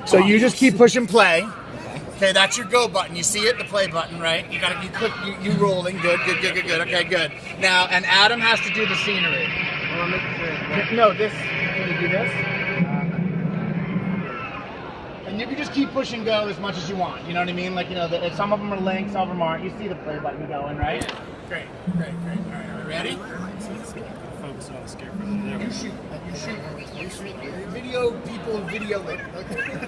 So you just keep pushing play. Okay, that's your go button. You see it, the play button, right? You click, you rolling. Good. Okay, good. Now, and Adam has to do the scenery. No, this. Can you do this? And you can just keep pushing go as much as you want. You know what I mean? Like, you know, if some of them are linked, some of them aren't. You see the play button going, right? Great. All right, are we ready? Focus on the scarecrow. You shoot. Video people, video it. Okay.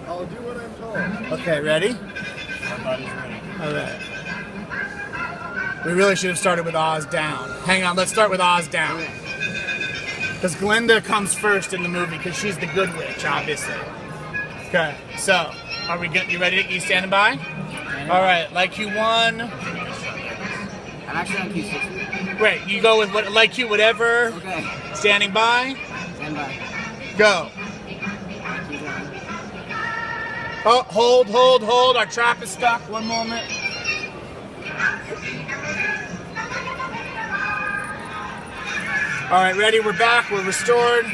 I'll do what I'm told. Okay, ready? My body's ready. All right. We really should have started with Oz down. Hang on, let's start with Oz down. Because Glinda comes first in the movie because she's the good witch, obviously. Okay, so are we good? You ready? You standing by? All right, like Q1. I'm actually on Q6. Great, you go with what? Like Q, whatever. Okay. Standing by. Stand by. Go. Oh, hold. Our trap is stuck. One moment. All right, ready? We're back. We're restored.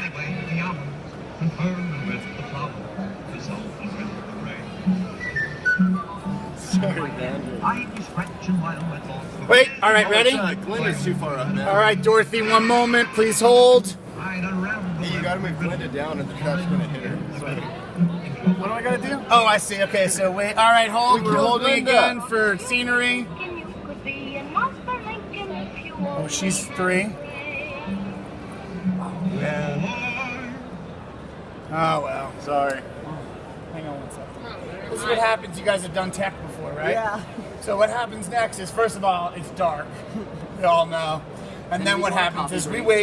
Wait. All right, ready? Glinda's too far up now. All right, Dorothy. One moment. Please hold. Hey, you gotta move Glinda down, and the trap's gonna hit her. What do I gotta do? Oh, I see. Okay, so wait. All right, hold. We're holding again for scenery. Oh, she's 3. Man. Oh, well. Sorry. Hang on one second. This is what happens. You guys have done tech before, right? Yeah. So what happens next is, first of all, it's dark. We all know. And then what happens is we wait.